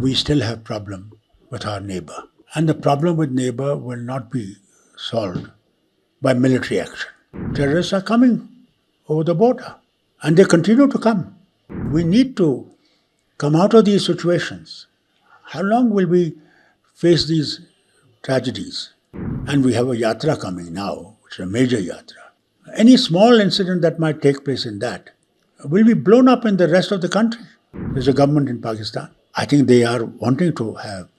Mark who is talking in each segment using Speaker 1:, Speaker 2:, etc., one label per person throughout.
Speaker 1: we still have problem with our neighbor. And the problem with neighbor will not be solved by military action. Terrorists are coming over the border and they continue to come. We need to come out of these situations. How long will we face these tragedies? And we have a yatra coming now, which is a major yatra. Any small incident that might take place in that will be blown up in the rest of the country. There's a government in Pakistan. I think they are wanting to have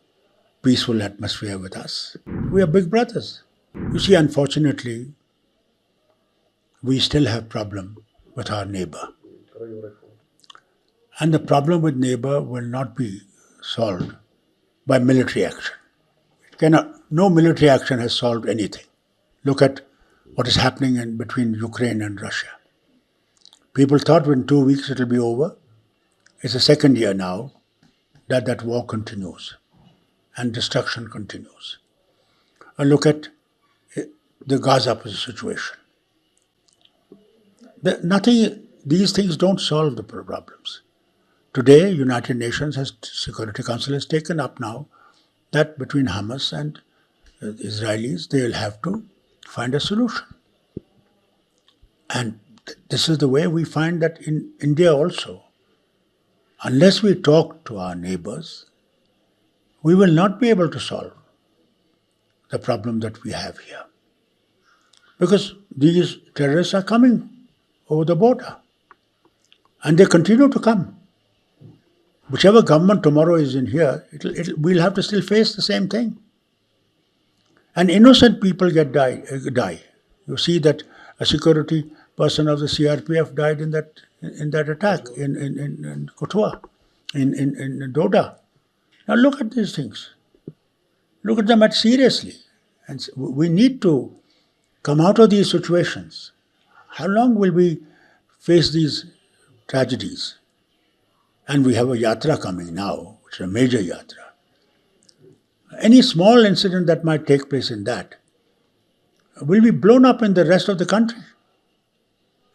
Speaker 1: peaceful atmosphere with us. We are big brothers. You see, unfortunately, we still have problem with our neighbor. And the problem with neighbor will not be solved by military action. No military action has solved anything. Look at what is happening between Ukraine and Russia. People thought in 2 weeks it will be over. It's the second year now that war continues and destruction continues. And look at the Gaza situation. These things don't solve the problems. Today, United Nations Security Council has taken up now that between Hamas and the Israelis, they will have to find a solution. And this is the way we find that in India also. Unless we talk to our neighbors, we will not be able to solve the problem that we have here. Because these terrorists are coming over the border and they continue to come. Whichever government tomorrow is in here, we'll have to still face the same thing. And innocent people die. You see that a security person of the CRPF died in that attack in Kotua, in Doda. Now look at these things. Look at them seriously. And we need to come out of these situations. How long will we face these tragedies? And we have a yatra coming now, which is a major yatra. Any small incident that might take place in that will be blown up in the rest of the country.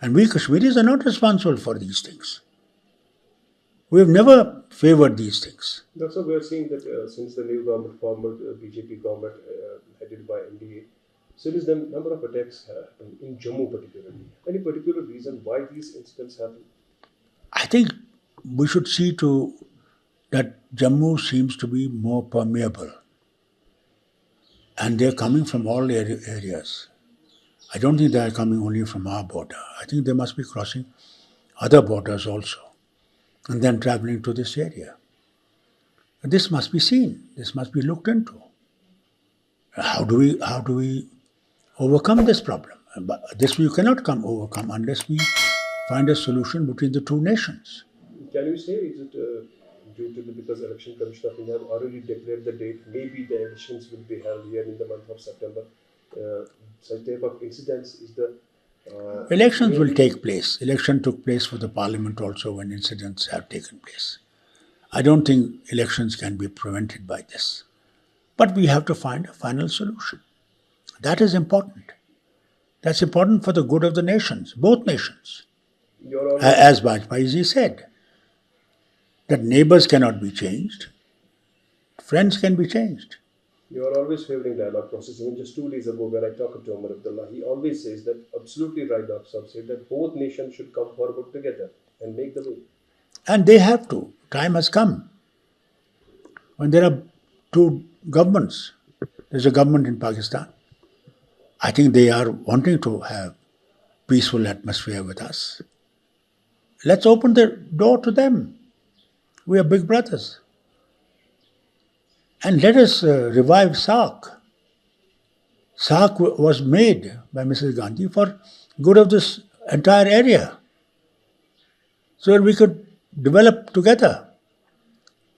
Speaker 1: And we Kashmiris are not responsible for these things. We have never favored these things.
Speaker 2: That's why we are seeing that since the new government formed, BJP government headed by NDA, since the number of attacks happened in Jammu particularly. Any particular reason why these incidents happen?
Speaker 1: I think we should see to that Jammu seems to be more permeable. And they're coming from all areas. I don't think they are coming only from our border. I think they must be crossing other borders also and then traveling to this area. This must be seen. This must be looked into. How do we overcome this problem? This we cannot overcome unless we find a solution between the two nations.
Speaker 2: Can you say, is it due to because Election Commission of India have already declared the date, maybe the elections will be held here in the month of September? Such type of incidents is the...
Speaker 1: Elections will take place. Election took place for the parliament also when incidents have taken place. I don't think elections can be prevented by this. But we have to find a final solution. That is important. That's important for the good of the nations, both nations. As Bajpayee said, that neighbors cannot be changed, friends can be changed.
Speaker 2: You are always favoring dialogue process. Even just 2 days ago when I talked to Abdullah, he always says that absolutely right, Dr. Saab said that both nations should come forward together and make the way.
Speaker 1: And they have to. Time has come. When there are two governments, there's a government in Pakistan. I think they are wanting to have peaceful atmosphere with us. Let's open the door to them. We are big brothers. And let us revive SAARC. SAARC was made by Mrs. Gandhi for good of this entire area. So that we could develop together.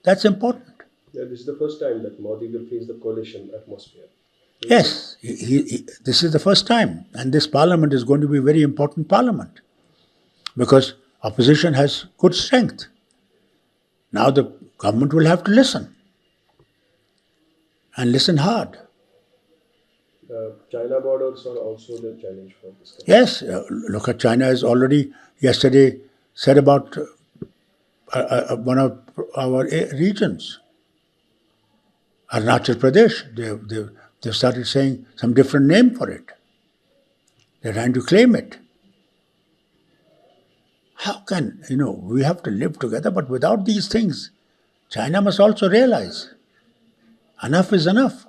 Speaker 1: That's important.
Speaker 2: Yeah, this is the first time that Modi will face the coalition atmosphere.
Speaker 1: Yes, this is the first time. And this parliament is going to be a very important parliament. Because opposition has good strength. Now the government will have to listen. And listen hard.
Speaker 2: China borders are also the challenge for this country.
Speaker 1: Yes, look at China has already yesterday said about one of our regions. Arunachal Pradesh, they've started saying some different name for it. They're trying to claim it. How can, we have to live together, but without these things, China must also realize enough is enough.